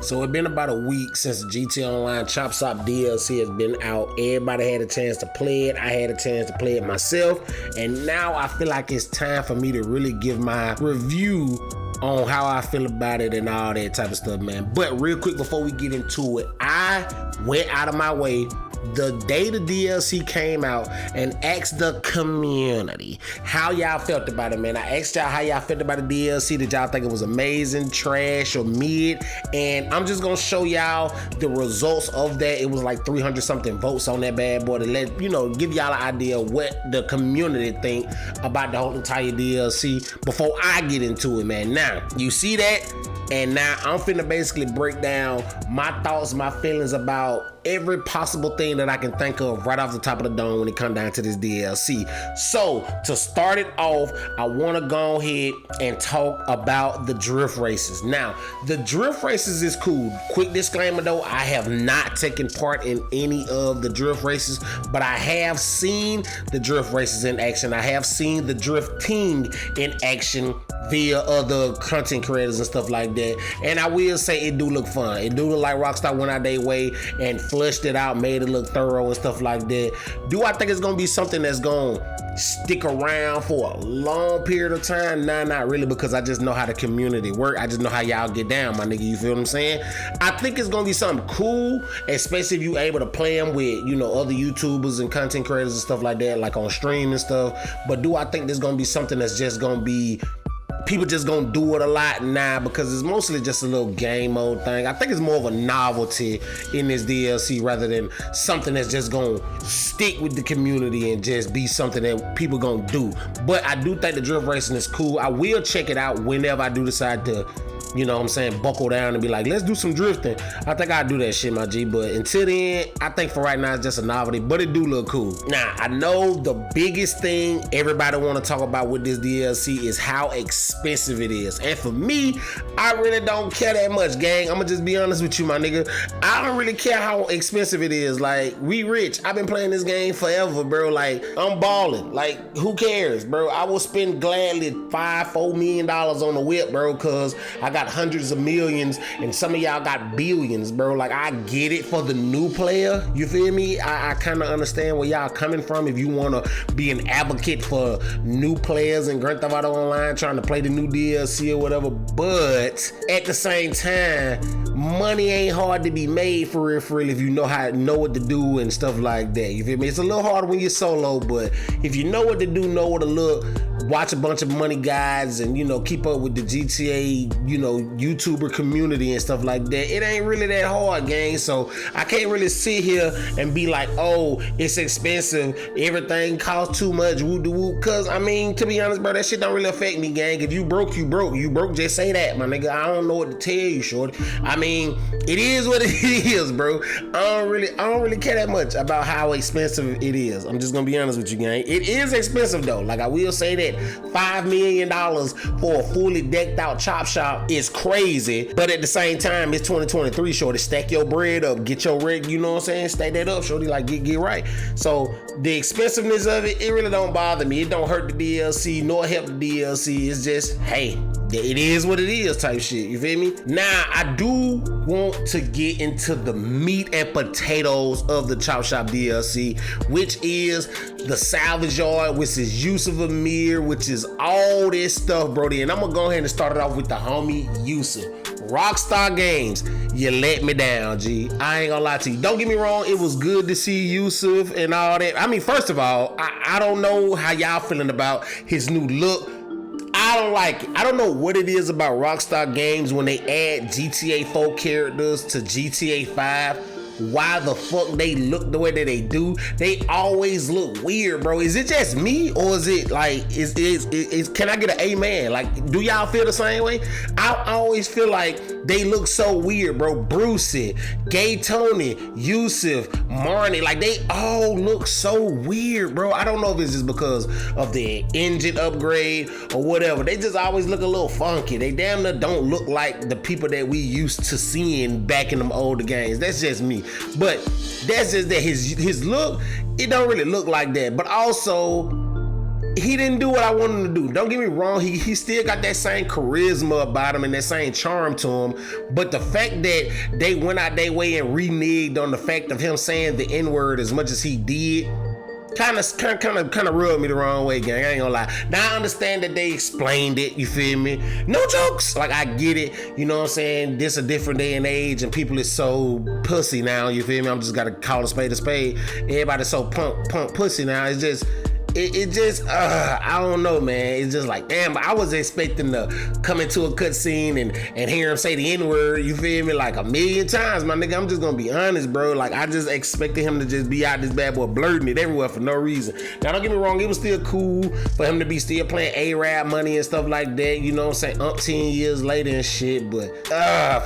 So it's been about a week since the GTA Online Chop Shop DLC has been out. Everybody had a chance to play it. I had a chance to play it myself. And now I feel like it's time for me to really give my review on how I feel about it and all that type of stuff, man. But real quick before we get into it, I went out of my way the day the DLC came out and asked the community how y'all felt about it, man. I asked y'all how y'all felt about the DLC. Did y'all think it was amazing, trash, or mid? And I'm just gonna show y'all the results of that. It was like 300 something votes on that bad boy to let give y'all an idea of what the community think about the whole entire DLC before I get into it, man. Now you see that, and now I'm finna basically break down my thoughts, my feelings about every possible thing that I can think of right off the top of the dome when it comes down to this DLC. So to start it off, I want to go ahead and talk about the drift races. Now, the drift races is cool. Quick disclaimer though, I have not taken part in any of the drift races, but I have seen the drift races in action. I have seen the drifting in action via other content creators and stuff like that. And I will say it do look fun. It do look like Rockstar went out their way and flushed it out, made it look thorough and stuff like that. Do I think it's gonna be something that's gonna stick around for a long period of time? Nah, not really, because I just know how the community work. I just know how y'all get down, my nigga. You feel what I'm saying? I think it's gonna be something cool, especially if you able to play them with, other YouTubers and content creators and stuff like that, like on stream and stuff. But do I think there's gonna be something that's just gonna be people just gonna do it a lot now, because it's mostly just a little game mode thing. I think it's more of a novelty in this DLC rather than something that's just gonna stick with the community and just be something that people gonna do. But I do think the drift racing is cool. I will check it out whenever I do decide to, buckle down and be like, let's do some drifting. I think I'll do that shit, my G. But until then, I think for right now it's just a novelty, but it do look cool. Now, I know the biggest thing everybody want to talk about with this DLC is how expensive it is. And for me, I really don't care that much, gang. I'm gonna just be honest with you, my nigga. I don't really care how expensive it is. Like, we rich. I've been playing this game forever, bro. Like, I'm balling. Like, who cares, bro? I will spend gladly $4 million on the whip, bro, because I got hundreds of millions and some of y'all got billions, bro. Like, I get it for the new player. You feel me? I kind of understand where y'all coming from if you want to be an advocate for new players in Grand Theft Auto Online trying to play the new DLC or whatever. But at the same time, money ain't hard to be made for real if you know what to do and stuff like that. You feel me? It's a little hard when you're solo, but if you know what to do, know what to look, watch a bunch of money guides and keep up with the GTA YouTuber community and stuff like that, it ain't really that hard, gang. So I can't really sit here and be like, oh, it's expensive, everything costs too much, woo doo woo. Cause I mean, to be honest, bro, that shit don't really affect me, gang. If you broke, you broke. You broke, just say that, my nigga. I don't know what to tell you, shorty. I mean, it is what it is, bro. I don't really care that much about how expensive it is. I'm just gonna be honest with you, gang. It is expensive though. Like, I will say that $5 million for a fully decked out chop shop is crazy, but at the same time, it's 2023, shorty. Stack your bread up, get your rig, you know what I'm saying? Stack that up, shorty. Like, get right. So the expensiveness of it really don't bother me. It don't hurt the DLC nor help the DLC. It's just, hey, it is what it is type shit. You feel me? Now, I do want to get into the meat and potatoes of the Chop Shop DLC, which is the Salvage Yard, which is Yusuf Amir, which is all this stuff, brody. And I'm gonna go ahead and start it off with the homie Yusuf. Rockstar Games, you let me down, G. I ain't gonna lie to you. Don't get me wrong, it was good to see Yusuf and all that. I mean, first of all, I don't know how y'all feeling about his new look. I don't like it. I don't know what it is about Rockstar Games when they add GTA 4 characters to GTA 5. Why the fuck they look the way that they do? They always look weird, bro. Is it just me, or is it like is can I get an amen? Like, do y'all feel the same way? I always feel like they look so weird, bro. Brucey, Gay Tony, Yusuf, Marnie, like they all look so weird, bro. I don't know if it's just because of the engine upgrade or whatever. They just always look a little funky. They damn near don't look like the people that we used to seeing back in them older games. That's just me. But that's just that his look, it don't really look like that. But also, he didn't do what I wanted him to do. Don't get me wrong, he still got that same charisma about him and that same charm to him. But the fact that they went out their way and reneged on the fact of him saying the N-word as much as he did, kind of rubbed me the wrong way, gang. I ain't gonna lie. Now I understand that they explained it, you feel me? No jokes. Like, I get it, you know what I'm saying? This a different day and age and people is so pussy now, you feel me? I'm just gotta call a spade a spade. Everybody's so pump pussy now. It's just, I don't know, man. It's just like, damn, I was expecting to come into a cutscene and hear him say the N-word, you feel me, like a million times, my nigga. I'm just gonna be honest, bro. Like, I just expected him to just be out this bad boy blurting it everywhere for no reason. Now, don't get me wrong, it was still cool for him to be still playing A-Rap money and stuff like that, you know what I'm saying, 10 years later and shit, but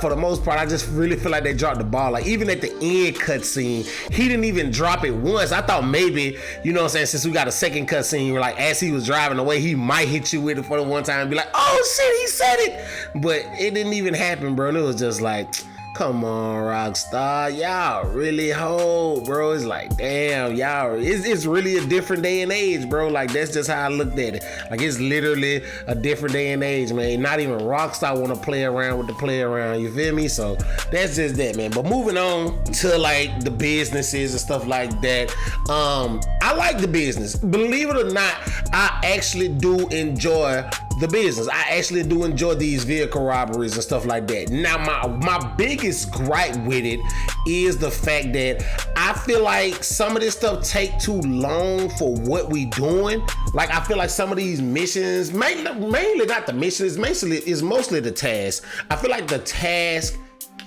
for the most part, I just really feel like they dropped the ball. Like, even at the end cutscene, he didn't even drop it once. I thought maybe, you know what I'm saying, since we got a second cutscene, like as he was driving away, he might hit you with it for the one time and be like, oh shit, he said it. But it didn't even happen, bro. And it was just like, come on, Rockstar, y'all really hold, bro. It's like, damn, y'all, it's really a different day and age, bro. Like, that's just how I looked at it. Like, it's literally a different day and age, man. Not even Rockstar want to play around with the play around, you feel me? So that's just that, man. But moving on to like the businesses and stuff like that, I like the business. Believe it or not, I actually do enjoy the business. I actually do enjoy these vehicle robberies and stuff like that. Now, my biggest gripe with it is the fact that I feel like some of this stuff take too long for what we doing. Like, I feel like some of these missions, mainly not the missions, it's mostly the task. I feel like the task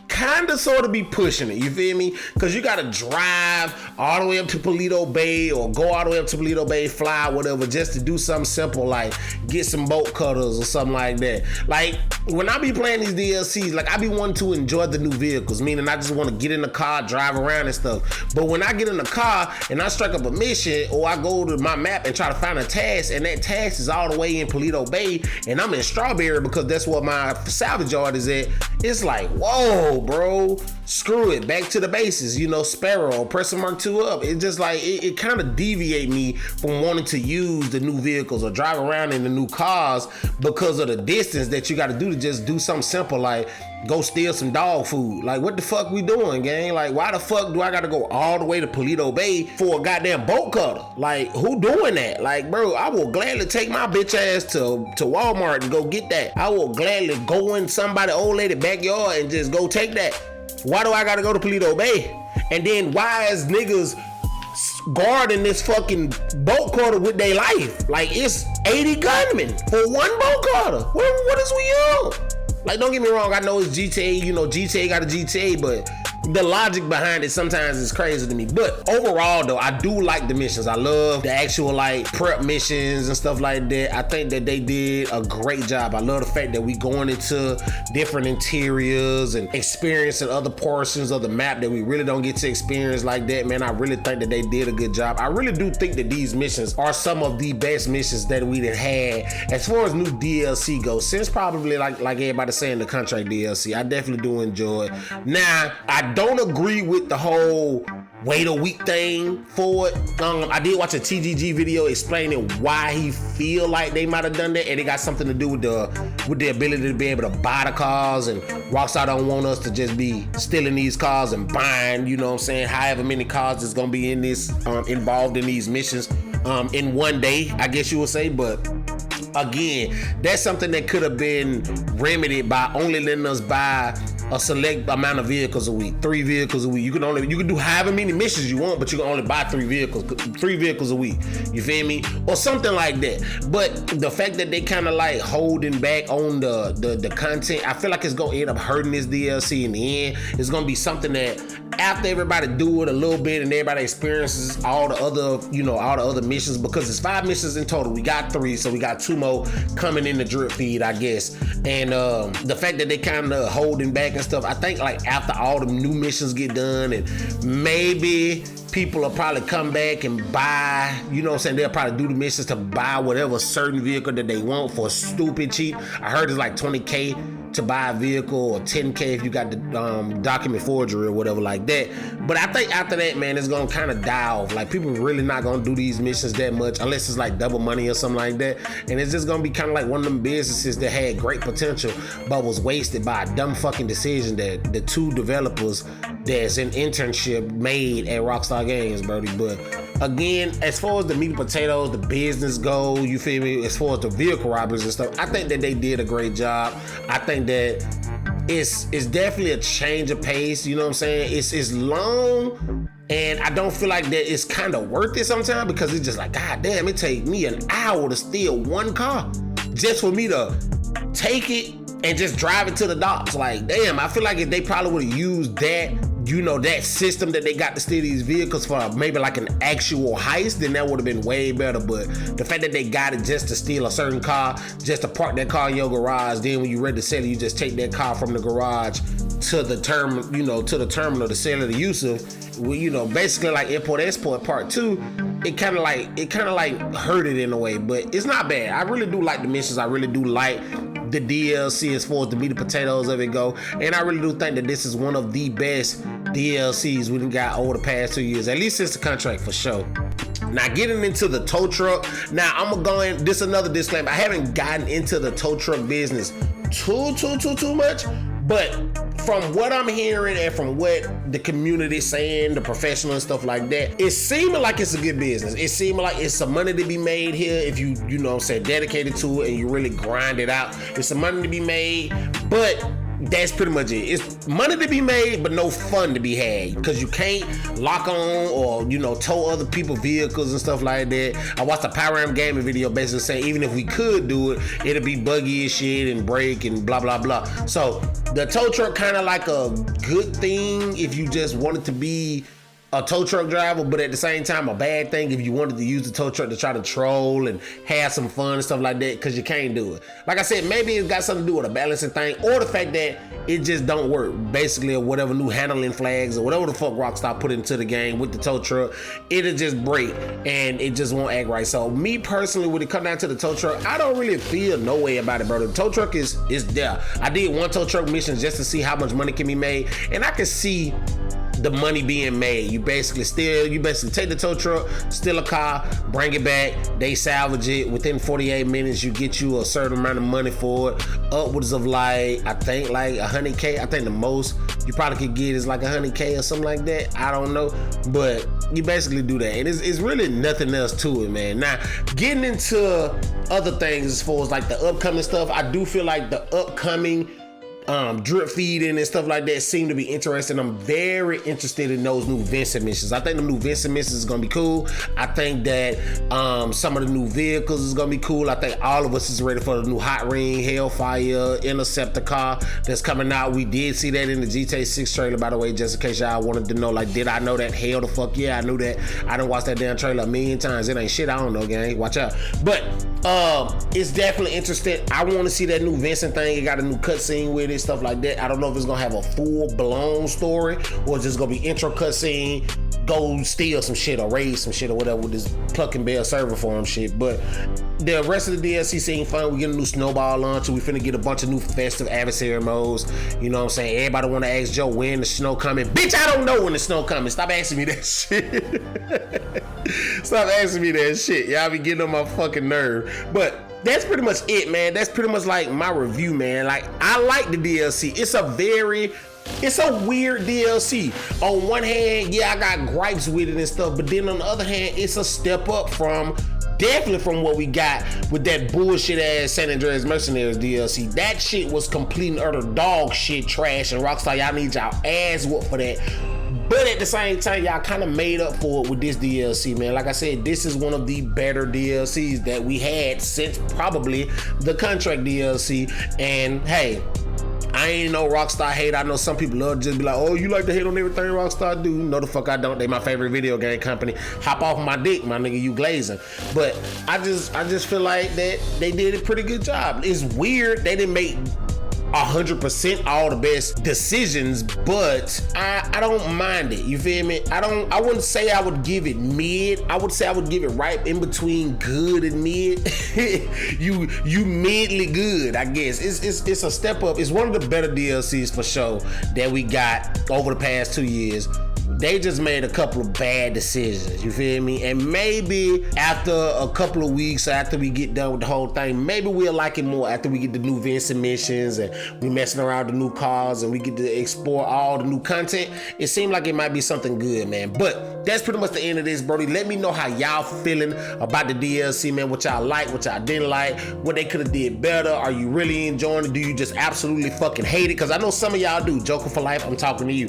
kind of sort of be pushing it, you feel me? Because you gotta drive all the way up to Paleto Bay or go all the way up to Paleto Bay, fly, whatever, just to do something simple like get some bolt cutters or something like that. Like, when I be playing these DLCs, like, I be wanting to enjoy the new vehicles, meaning I just want to get in the car, drive around and stuff. But when I get in the car and I strike up a mission, or I go to my map and try to find a task, and that task is all the way in Paleto Bay and I'm in Strawberry because that's where my salvage yard is at, it's like, whoa, bro, screw it, back to the bases, you know, Sparrow, pressing Mark II up. It's just like, it kind of deviate me from wanting to use the new vehicles or drive around in the new cars because of the distance that you got to do to just do something simple like go steal some dog food. Like, what the fuck we doing, gang? Like, why the fuck do I got to go all the way to Paleto Bay for a goddamn bolt cutter? Like, who doing that? Like, bro, I will gladly take my bitch ass to Walmart and go get that. I will gladly go in somebody old lady backyard and just go take that. Why do I gotta go to Paleto Bay? And then why is niggas guarding this fucking bolt cutter with their life? Like, it's 80 gunmen for one bolt cutter. What is we on? Like, don't get me wrong, I know it's GTA, you know, GTA got a GTA, but the logic behind it sometimes is crazy to me. But overall, though, I do like the missions. I love the actual, like, prep missions and stuff like that. I think that they did a great job. I love the fact that we going into different interiors and experiencing other portions of the map that we really don't get to experience like that, man. I really think that they did a good job. I really do think that these missions are some of the best missions that we done had as far as new DLC goes, since probably like everybody saying the contract DLC. I definitely do enjoy it. Now, I don't agree with the whole wait a week thing for it. I did watch a TGG video explaining why he feel like they might have done that, and it got something to do with the ability to be able to buy the cars, and Rockstar don't want us to just be stealing these cars and buying, you know what I'm saying, however many cars is gonna be in this involved in these missions in one day, I guess you would say. But again, that's something that could have been remedied by only letting us buy a select amount of vehicles a week, 3 vehicles a week. You can do however many missions you want, but you can only buy 3 vehicles a week. You feel me? Or something like that. But the fact that they kind of like holding back on the content, I feel like it's gonna end up hurting this DLC in the end. It's gonna be something that after everybody do it a little bit and everybody experiences all the other missions, because it's 5 missions in total. We got 3, so we got 2 more coming in the drip feed, I guess. And the fact that they kind of holding back and stuff, I think like after all the new missions get done, and maybe people will probably come back and buy, you know what I'm saying, they'll probably do the missions to buy whatever certain vehicle that they want for stupid cheap. I heard it's like $20K to buy a vehicle, or 10K if you got the document forgery or whatever like that. But I think after that, man, it's gonna kind of die off. Like, people really not gonna do these missions that much unless it's like double money or something like that. And it's just gonna be kind of like one of them businesses that had great potential but was wasted by a dumb fucking decision that the two developers that's in internship made at Rockstar Games, Brody. But again, as far as the meat and potatoes, the business go, you feel me, as far as the vehicle robberies and stuff, I think that they did a great job. I think that it's definitely a change of pace, you know what I'm saying? It's long, and I don't feel like that it's kind of worth it sometimes, because it's just like, God damn, it take me an hour to steal one car just for me to take it and just drive it to the docks. Like, damn, I feel like if they probably would have used that, you know, that system that they got to steal these vehicles for maybe like an actual heist, then that would have been way better. But the fact that they got it just to steal a certain car, just to park that car in your garage, then when you're ready to sell it, you just take that car from the garage to the terminal, you know, to the terminal to sell it to Yusuf. Well, you know, basically like Import Export Part 2, it kind of like hurt it in a way, but it's not bad. I really do like the missions. I really do like the DLC as far as the meat and potatoes of it go, and I really do think that this is one of the best DLCs we got over the past 2 years, at least since the contract, for sure. Now, getting into the tow truck, now I'm gonna go in, this another disclaimer, I haven't gotten into the tow truck business too much, but from what I'm hearing and from what the community saying, the professional and stuff like that, it's seeming like it's a good business. It's seeming like it's some money to be made here if you know what I'm saying, dedicated to it and you really grind it out. There's some money to be made, but that's pretty much it. It's money to be made, but no fun to be had, because you can't lock on or, you know, tow other people's vehicles and stuff like that. I watched a Power Ram Gaming video basically saying even if we could do it, it'll be buggy as shit and break and blah, blah, blah. So the tow truck kind of like a good thing if you just wanted to be a tow truck driver, but at the same time a bad thing if you wanted to use the tow truck to try to troll and have some fun and stuff like that, because you can't do it. Like I said, maybe it's got something to do with a balancing thing, or the fact that it just don't work, basically, or whatever new handling flags or whatever the fuck Rockstar put into the game with the tow truck, it'll just break and it just won't act right. So me personally, when it come down to the tow truck, I don't really feel no way about it, bro. The tow truck is there. I did one tow truck mission just to see how much money can be made, and I can see the money being made. You basically take the tow truck, steal a car, bring it back, they salvage it. Within 48 minutes, you get you a certain amount of money for it, upwards of like, I think like 100K. I think the most you probably could get is like 100K or something like that. I don't know, but you basically do that, and it's really nothing else to it, man. Now, getting into other things as far as like the upcoming stuff, I do feel like the upcoming drip feeding and stuff like that seem to be interesting. I'm very interested in those new Vincent missions. I think the new Vincent missions is gonna be cool. I think that some of the new vehicles is gonna be cool. I think all of us is ready for the new Hot Ring, Hellfire, Interceptor car that's coming out. We did see that in the GTA 6 trailer, by the way, just in case y'all wanted to know, like, did I know that? Hell the fuck yeah, I knew that. I done watched that damn trailer a million times. It ain't shit, I don't know, gang. Watch out. But it's definitely interesting. I want to see that new Vincent thing. It got a new cutscene with it, stuff like that. I don't know if it's gonna have a full-blown story or it's just gonna be intro cutscene, go steal some shit or raid some shit or whatever with this Pluck and Bell server farm shit. But the rest of the DLC seem fun. We get a new snowball launcher. We finna get a bunch of new festive adversary modes. You know what I'm saying? Everybody wanna ask Joe when the snow coming. Bitch, I don't know when the snow coming. Stop asking me that shit. Stop asking me that shit. Y'all be getting on my fucking nerve. But that's pretty much it, man. That's pretty much like my review, man. Like, I like the DLC. It's a weird DLC. On one hand, yeah, I got gripes with it and stuff, but then on the other hand, it's a step up definitely from what we got with that bullshit ass San Andreas Mercenaries DLC. That shit was complete and utter dog shit trash, and Rockstar, y'all need y'all ass whooped for that. But at the same time, y'all kind of made up for it with this DLC, man. Like I said, this is one of the better DLCs that we had since probably the contract DLC. And hey, I ain't no Rockstar hate. I know some people love to just be like, oh, you like to hate on everything Rockstar do? No, the fuck I don't. They my favorite video game company. Hop off my dick, my nigga, you glazing. But I just feel like that they did a pretty good job. It's weird they didn't make 100% all the best decisions, but I don't mind it. You feel me? I wouldn't say I would give it mid. I would say I would give it right in between good and mid. you midly good, I guess. It's a step up. It's one of the better DLCs for sure that we got over the past 2 years. They just made a couple of bad decisions, you feel me? And maybe after a couple of weeks, after we get done with the whole thing, maybe we'll like it more after we get the new Vincent missions and we messing around with the new cars and we get to explore all the new content. It seemed like it might be something good, man. But that's pretty much the end of this, Brody. Let me know how y'all feeling about the DLC, man. What y'all like, what y'all didn't like, what they could have did better. Are you really enjoying it? Do you just absolutely fucking hate it? Because I know some of y'all do. Joker for life, I'm talking to you.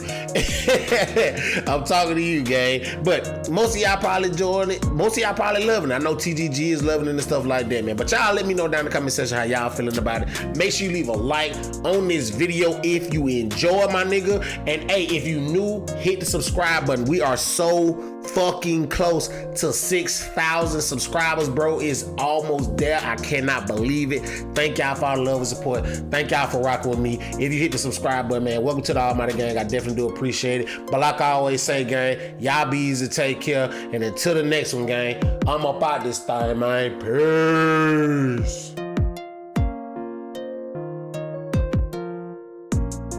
I'm talking to you, gang. But most of y'all probably enjoying it. Most of y'all probably loving it. I know TGG is loving it and stuff like that, man. But y'all let me know down in the comment section how y'all feeling about it. Make sure you leave a like on this video if you enjoy, my nigga. And hey, if you new, hit the subscribe button. We are so fucking close to 6,000 subscribers, bro. It's almost there. I cannot believe it. Thank y'all for all the love and support. Thank y'all for rocking with me. If you hit the subscribe button, man, welcome to the Almighty Gang. I definitely do appreciate it. But like I always say, gang, y'all be easy to take care. And until the next one, gang, I'm up out this thing, man. Peace.